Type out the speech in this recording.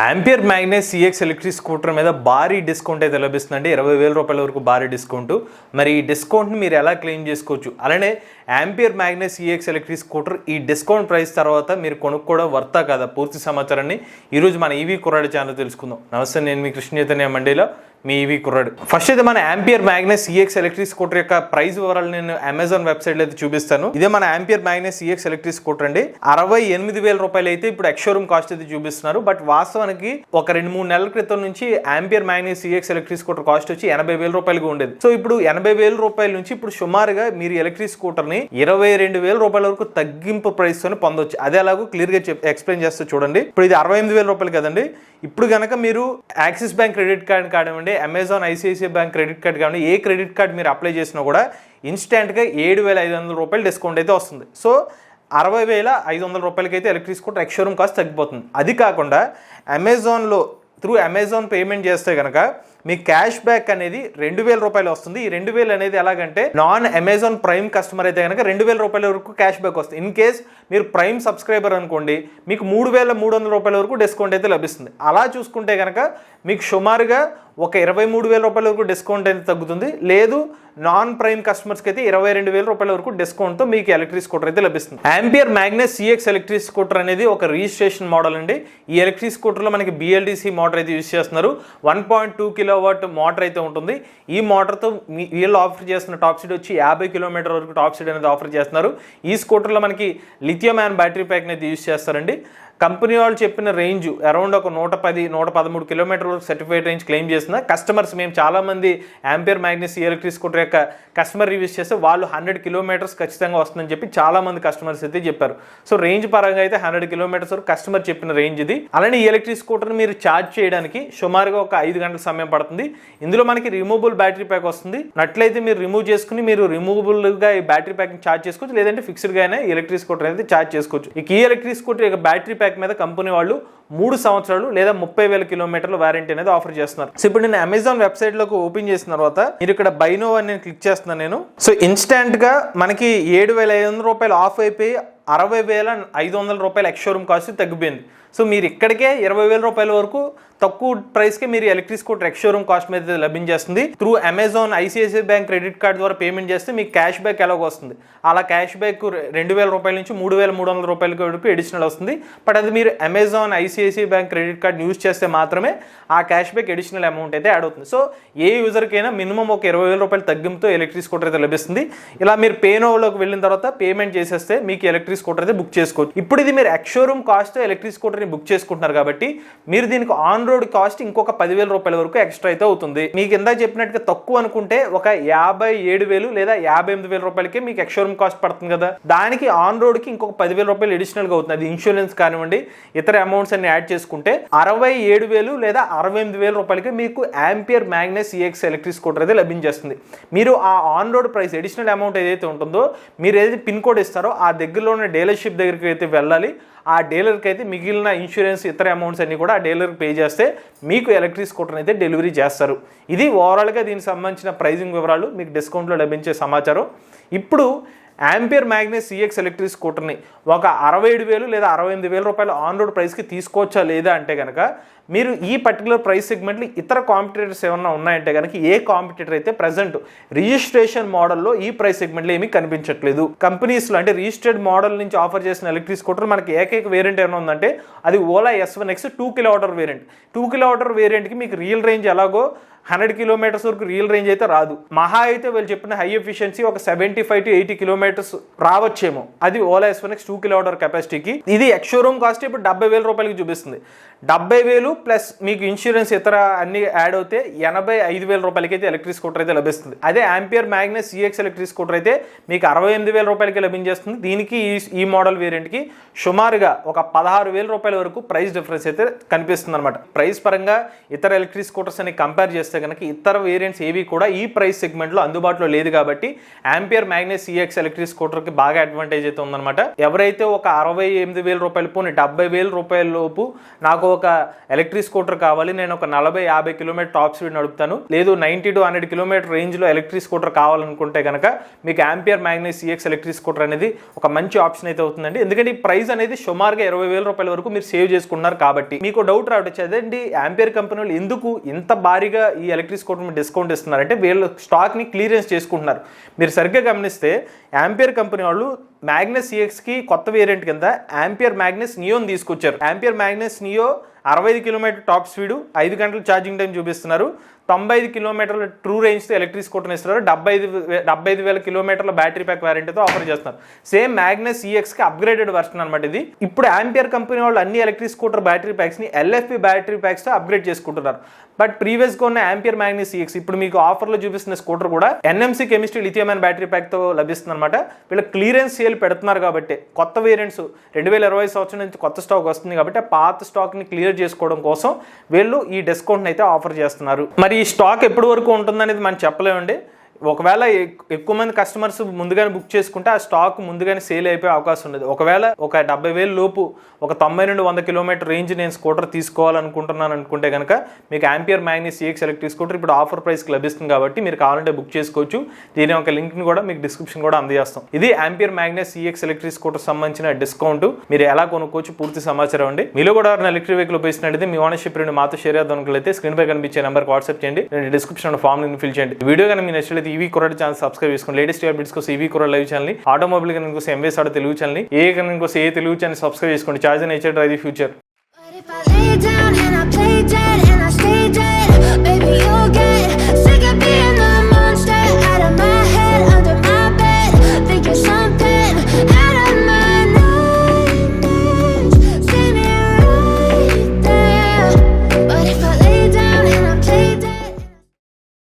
Ampere Magnus CX electric scooter మీద భారీ discount అయితే లభిస్తుందండి. 20,000 రూపాయల వరకు భారీ డిస్కౌంట్. మరి ఈ డిస్కౌంట్ని మీరు ఎలా క్లెయిమ్ చేసుకోవచ్చు, అలానే ampere Magnus CX electric scooter ఈ డిస్కౌంట్ ప్రైస్ తర్వాత మీరు కొనుక్కోవడం వర్తా కదా, పూర్తి సమాచారాన్ని ఈరోజు మన ఈవీ కుర్రాడు ఛానల్ తెలుసుకుందాం. నమస్తే, నేను మీ కృష్ణ చైతన్య మండేలో మీ ఈవీ కుర్రాడు. ఫస్ట్ అయితే మన ampere Magnus CX electric scooter యొక్క ప్రైస్ వివరాలు నేను అమెజాన్ వెబ్సైట్ లో అయితే చూపిస్తాను. ఇదే మన ampere Magnus CX electric scooter అండి. 68,000 రూపాయలు అయితే ఇప్పుడు ఎక్స్‌షోరూమ్ కాస్ట్ అయితే చూపిస్తున్నారు. బట్ వాస్తవానికి ఒక 2-3 నెలల క్రితం నుంచి Ampere Magnus CX electric scooter cost వచ్చి 80,000 రూపాయలుగా ఉండేది. సో ఇప్పుడు 80,000 రూపాయల నుంచి ఇప్పుడు సుమారుగా మీరు ఎలక్ట్రిక్ స్కూటర్ ని 22,000 రూపాయల వరకు తగ్గింపు ప్రైస్ తో పొందొచ్చు. అదే అలాగూ క్లియర్ గా ఎక్స్ప్లెయిన్ చేస్తూ చూడండి. ఇప్పుడు ఇది 68,000 రూపాయలు కదండి. ఇప్పుడు కనుక మీరు యాక్సిస్ బ్యాంక్ క్రెడిట్ కార్డ్ కానివ్వండి, Amazon ICICI bank credit card కానివ్వండి, ఏ క్రెడిట్ కార్డ్ మీరు అప్లై చేసినా కూడా ఇన్స్టెంట్గా 7,500 రూపాయలు డిస్కౌంట్ అయితే వస్తుంది. సో 60,500 రూపాయలకి అయితే ఎలక్ట్రిక్ స్కూటర్ ఎక్స్‌షోరూమ్ కాస్ట్ తగ్గిపోతుంది. అది కాకుండా అమెజాన్లో త్రూ అమెజాన్ పేమెంట్ చేస్తే కనుక మీ క్యాష్ బ్యాక్ అనేది 2,000 రూపాయలు వస్తుంది. ఈ 2,000 అనేది ఎలాగంటే నాన్ అమెజాన్ ప్రైమ్ కస్టమర్ అయితే కనుక 2,000 రూపాయల వరకు క్యాష్ బ్యాక్ వస్తుంది. ఇన్ కేస్ మీరు ప్రైమ్ సబ్స్క్రైబర్ అనుకోండి, మీకు 3,300 రూపాయల వరకు డిస్కౌంట్ అయితే లభిస్తుంది. అలా చూసుకుంటే కనుక మీకు సుమారుగా ఒక 23,000 రూపాయల వరకు డిస్కౌంట్ అయితే తగ్గుతుంది. లేదు నాన్ ప్రైమ్ కస్టమర్స్కి అయితే 22,000 రూపాయల వరకు డిస్కౌంట్తో మీకు ఎలక్ట్రిక్ స్కూటర్ అయితే లభిస్తుంది. Ampere Magnus CX electric scooter అనేది ఒక రిజిస్ట్రేషన్ మోడల్ అండి. ఈ ఎలక్ట్రిక్ స్కూటర్లో మనకి BLDC మోటార్ అయితే యూజ్ చేస్తున్నారు. 1.2 కిలోవాట్ మోటార్ అయితే ఉంటుంది. ఈ మోటార్తో వీళ్ళు ఆఫర్ చేస్తున్న టాప్ స్పీడ్ వచ్చి 50 కిలోమీటర్ వరకు టాప్ స్పీడ్ అనేది ఆఫర్ చేస్తున్నారు. ఈ స్కూటర్లో మనకి లిథియం అయాన్ బ్యాటరీ ప్యాక్ అయితే యూజ్ చేస్తారండి. కంపెనీ వాళ్ళు చెప్పిన రేంజ్ అరౌండ్ ఒక 110-113 కిలోమీటర్ వరకు సర్టిఫైడ్ రేంజ్ క్లెయిమ్ చేస్తున్న కస్టమర్స్. మేము చాలామంది ఆంపియర్ మ్యాగ్నెస్ ఎలక్ట్రిక్ స్కూటర్ యొక్క కస్టమర్ రివ్యూస్ చేస్తే వాళ్ళు 100 కిలోమీటర్స్ ఖచ్చితంగా వస్తుందని చెప్పి చాలామంది కస్టమర్స్ అయితే చెప్పారు. సో రేంజ్ పరంగా అయితే 100 కిలోమీటర్స్ వరకు కస్టమర్ చెప్పిన రేంజ్ ఇది. అలానే ఈ ఎలక్ట్రిక్ స్కూటర్ని మీరు ఛార్జ్ చేయడానికి సుమారుగా ఒక 5 గంటల సమయం పడుతుంది. ఇందులో మనకి రిమూవబుల్ బ్యాటరీ ప్యాక్ వస్తుంది. నట్లయితే మీరు రిమూవ్ చేసుకుని మీరు రిమూవబుల్గా ఈ బ్యాటరీ ప్యాక్ని ఛార్జ్ చేసుకోవచ్చు, లేదంటే ఫిక్స్డ్గా అయినా ఎలక్ట్రిక్ స్కూటర్ అయితే ఛార్జ్ చేసుకోవచ్చు. ఈ ఎలక్ట్రిక్ స్కూటర్ యొక్క బ్యాటరీ ప్యాక్ మీద కంపెనీ వాళ్ళు 3 సంవత్సరాలు లేదా 30,000 కిలోమీటర్ల వారంటీ అనేది ఆఫర్ చేస్తున్నారు. సో ఇప్పుడు నేను అమెజాన్ వెబ్సైట్ లోకి ఓపెన్ చేసిన తర్వాత మీరు ఇక్కడ బై నౌ అని నేను క్లిక్ చేస్తున్నాను నేను. సో ఇన్స్టెంట్ గా మనకి 7,500 రూపాయలు ఆఫ్ అయిపోయి 60,500 రూపాయలు ఎక్స్‌షోరూమ్ కాస్ట్ తగ్గిపోయింది. సో మీరు ఇక్కడికే 20,000 రూపాయల వరకు తక్కువ ప్రైస్కే మీరు ఎలక్ట్రిక్ స్కూటర్ ఎక్స్‌షోరూమ్ కాస్ట్ మీద లభించేస్తుంది. Through Amazon ICICI bank credit card ద్వారా పేమెంట్ చేస్తే మీకు క్యాష్ బ్యాక్ ఎలాగో వస్తుంది. అలా క్యాష్ బ్యాక్ 2,000 రూపాయల నుంచి 3,300 రూపాయల వరకు అడిషనల్ వస్తుంది. బట్ అది మీరు Amazon ICICI bank credit card use చేస్తే మాత్రమే ఆ క్యాష్ బ్యాక్ అడిషనల్ అమౌంట్ అయితే యాడ్ అవుతుంది. సో ఏ యూజర్కైనా మినిమం ఒక 20,000 రూపాయల తగ్గింపుతో ఎలక్ట్రిక్ స్కూటర్ అయితే లభిస్తుంది. ఇలా మీరు పేనోలోకి వెళ్ళిన తర్వాత పేమెంట్ చేసేస్తే మీకు ఎలక్ట్రిక్ స్కూటర్ అయితే బుక్ చేసుకోవచ్చు. ఇప్పుడు ఇది మీరు ఎక్స్‌షోరూమ్ కాస్ట్ ఎలక్ట్రిక్ స్కూటర్ని బుక్ చేసుకుంటున్నారు కాబట్టి మీరు దీనికి ఆన్ రోడ్ కాస్ట్ ఇంకొక 10,000 రూపాయల వరకు ఎక్స్ట్రా అయితే అవుతుంది. మీకు ఇందాక చెప్పినట్టుగా తక్కువ అనుకుంటే ఒక 57,000 లేదా 58,000 రూపాయలకే మీకు ఎక్స్‌షోరూమ్ కాస్ట్ పడుతుంది కదా, దానికి ఆన్ రోడ్ కి ఇంకొక 10,000 రూపాయలు అడిషనల్ గా అవుతుంది. అది ఇన్సూరెన్స్ కానివ్వండి, ఇతర అమౌంట్స్ అన్ని యాడ్ చేసుకుంటే 67,000 లేదా 68,000 రూపాయలకి మీకు ampere Magnus CX electric scooter అయితే లభించేస్తుంది. మీరు ఆ on road price additional amount ఏదైతే ఉంటుందో మీరు ఏదైతే పిన్ కోడ్ ఇస్తారో ఆ దగ్గరలో ఉన్న డీలర్షిప్ దగ్గరికి అయితే వెళ్ళాలి. ఆ డీలర్కి అయితే మిగిలిన ఇన్సూరెన్స్ ఇతర అమౌంట్స్ అన్ని కూడా ఆ డీలర్కి పే చేస్తే మీకు ఎలక్ట్రిక్ స్కూటర్ అయితే డెలివరీ చేస్తారు. ఇది ఓవరాల్గా దీనికి సంబంధించిన ప్రైజింగ్ వివరాలు, మీకు డిస్కౌంట్లో లభించే సమాచారం. ఇప్పుడు ఆంపియర్ మ్యాగ్నెస్ సిఎక్స్ ఎలక్ట్రిక్ స్కూటర్ని ఒక 67,000 లేదా 68,000 రూపాయలు ఆన్ రోడ్ ప్రైస్కి తీసుకోవచ్చా లేదా అంటే కనుక మీరు ఈ పర్టికులర్ ప్రైస్ సెగ్మెంట్లో ఇతర కాంపిటేటర్స్ ఏమన్నా ఉన్నాయంటే కనుక ఏ కాంపిటేటర్ అయితే ప్రజెంట్ రిజిస్ట్రేషన్ మోడల్లో ఈ ప్రైస్ సెగ్మెంట్లో ఏమీ కనిపించట్లేదు. కంపెనీస్లో అంటే రిజిస్టర్డ్ మోడల్ నుంచి ఆఫర్ చేసిన ఎలక్ట్రిక్ స్కూటర్ మనకి ఏకైక వేరియంట్ ఏమైనా ఉందంటే అది ఓలా S1X 2 కిలోవాటర్ వేరియంట్. 2 కిలోవాటర్ వేరియంట్కి మీకు రియల్ రేంజ్ ఎలాగో 100 కిలోమీటర్స్ వరకు రియల్ రేంజ్ అయితే రాదు. మహా అయితే వీళ్ళు చెప్పిన హై ఎఫిషియన్సీ ఒక 75-80 కిలోమీటర్స్ రావచ్చేమో. అది ఓలా S1X 2 కిలోవాటర్ కెపాసిటీకి. ఇది ఎక్స్‌షోరూమ్ కాస్ట్ ఇప్పుడు 70,000 రూపాయలకి చూపిస్తుంది. 70,000 ప్లస్ మీకు ఇన్సూరెన్స్ ఇతర అన్ని యాడ్ అవుతే 85,000 రూపాయలకి అయితే ఎలక్ట్రిక్ స్కూటర్ అయితే లభిస్తుంది. అదే ampere Magnus CX electric scooter అయితే మీకు 68,000 రూపాయలకి లభించేస్తుంది. దీనికి ఈ మోడల్ వేరియంట్కి సుమారుగా ఒక 16,000 రూపాయల వరకు ప్రైస్ డిఫరెన్స్ అయితే కనిపిస్తుంది అనమాట. ప్రైస్ పరంగా ఇతర ఎలక్ట్రిక్ స్కూటర్స్ అని కంపేర్ చేస్తే కనుక ఇతర వేరియంట్స్ ఏవి కూడా ఈ ప్రైస్ సెగ్మెంట్లో అందుబాటులో లేదు కాబట్టి ఆంపియర్ మ్యాగ్నెస్ సిఎక్స్ ఎలక్ట్రిక్ స్కూటర్కి బాగా అడ్వాంటేజ్ అయితే ఉందన్నమాట. ఎవరైతే ఒక 68,000 రూపాయలు పోనీ 70,000 రూపాయల లోపు నాకు ఒక ఎలక్ట్రిక్ స్కూటర్ కావాలి, నేను ఒక 40-50 కిలోమీటర్ టాప్ స్పీడ్ నడుపుతాను, లేదు 90 to 100 కిలోమీటర్ రేంజ్లో ఎలక్ట్రిక్ స్కూటర్ కావాలనుకుంటే కనుక మీకు ampere Magnus EX electric scooter అనేది ఒక మంచి ఆప్షన్ అయితే అవుతుందండి. ఎందుకంటే ఈ ప్రైస్ అనేది సుమారుగా 20,000 రూపాయల వరకు మీరు సేవ్ చేసుకున్నారు కాబట్టి. మీకు డౌట్ రావడం అదేంటి ఆంపియర్ కంపెనీ వాళ్ళు ఎందుకు ఇంత భారీగా ఈ ఎలక్ట్రిక్ స్కూటర్ మీద డిస్కౌంట్ ఇస్తున్నారంటే వీళ్ళు స్టాక్ని క్లియరెన్స్ చేసుకుంటున్నారు. మీరు సరిగ్గా గమనిస్తే ఆంపియర్ కంపెనీ వాళ్ళు మ్యాగ్నస్ EXకి కొత్త వేరియంట్ కింద ఆంపియర్ మ్యాగ్నస్ నియోని తీసుకొచ్చారు. Ampere Magnus Neo 65 kilometre top speed, 5 గంటల ఛార్జింగ్ టైం చూపిస్తున్నారు, 95 కిలోమీటర్ల ట్రూ రేంజ్తో ఎలక్ట్రిక్ స్కూటర్ ఇస్తున్నారు, 75,000 కిలోమీటర్ల బ్యాటరీ ప్యాక్ వారంటీతో ఆఫర్ చేస్తున్నారు. సేమ్ మ్యాగ్నస్ EXకి అప్గ్రేడెడ్ వర్షన్ అనమాట ఇది. ఇప్పుడు ఆంపియర్ కంపెనీ వాళ్ళు అన్ని ఎలక్ట్రిక్ స్కూటర్ బ్యాటరీ ప్యాక్స్ని LFP బ్యాటరీ ప్యాక్స్తో అప్గ్రేడ్ చేసుకుంటున్నారు. బట్ ప్రీవియస్గా ఉన్న ఆంపియర్ మ్యాగ్నస్ EX ఇప్పుడు మీకు ఆఫర్లో చూపిస్తున్న స్కూటర్ కూడా NMC chemistry lithium ion battery ప్యాక్తో లభిస్తుంది అనమాట. వీళ్ళు క్లియరెన్స్ సేల్ పెడుతున్నారు కాబట్టి కొత్త వేరియంట్స్ 2020 సంవత్సరం నుంచి కొత్త స్టాక్ వస్తుంది కాబట్టి ఆ పాత స్టాక్ని క్లియర్ చేసుకోవడం కోసం వీళ్ళు ఈ డిస్కౌంట్ అయితే ఆఫర్ చేస్తున్నారు. మరి ఈ స్టాక్ ఎప్పటి వరకు ఉంటుందనేది మనం చెప్పలేమండి. ఒకవేళ ఎక్కువ మంది కస్టమర్స్ ముందుగానే బుక్ చేసుకుంటే ఆ స్టాక్ ముందుగానే సేల్ అయిపోయే అవకాశం ఉండదు. ఒకవేళ ఒక 70,000 లోపు ఒక 90 నుండి 100 కిలోమీటర్ రేంజ్ నేను స్కూటర్ తీసుకోవాలనుకుంటున్నాను అనుకుంటే కనుక మీకు ampere Magnus EX electric scooter ఇప్పుడు ఆఫర్ ప్రైస్కి లభిస్తుంది కాబట్టి మీరు కావాలంటే బుక్ చేసుకోవచ్చు. దీని ఒక లింక్ని కూడా మీకు డిస్క్రిప్షన్ కూడా అందజేస్తాం. ఇది ampere Magnus EX electric scooter సంబంధించిన డిస్కౌంట్, మీరు ఎలా కొనుక్కోవచ్చు పూర్తి సమాచారం అండి. మీలో కూడా ఎలక్ట్రిక్ వెహికల్ ఉపయోగిస్తున్నట్టు మీ ఓనర్షిప్ రేట్ మాతో షేర్ చేద్దాం అనుకుంటే స్క్రీన్ పై కనిపించే నెంబర్కి వాట్సాప్ చేయండి, డిస్క్రిప్షన్ ఫామ్ ని ఫిల్ చేయండి. వీడియో కానీ మీ నచ్చినట్లయితే ఈవీ కొరడ్ ఛానల్ సబ్స్క్రైబ్ చేసుకోండి. లేటెస్ట్ అప్డేట్స్ కోసం ఈవీ కొరడ్ లైవ్ ఛానల్, ఆటోమొబైల్ కనుక కోసం ఎంవేస్ ఆటో తెలుగు ఛానల్, ఏ కనుక కోసం ఏ తెలుగు ఛానల్ సబ్స్క్రైబ్ చేసుకోండి. Charge nature drive the future.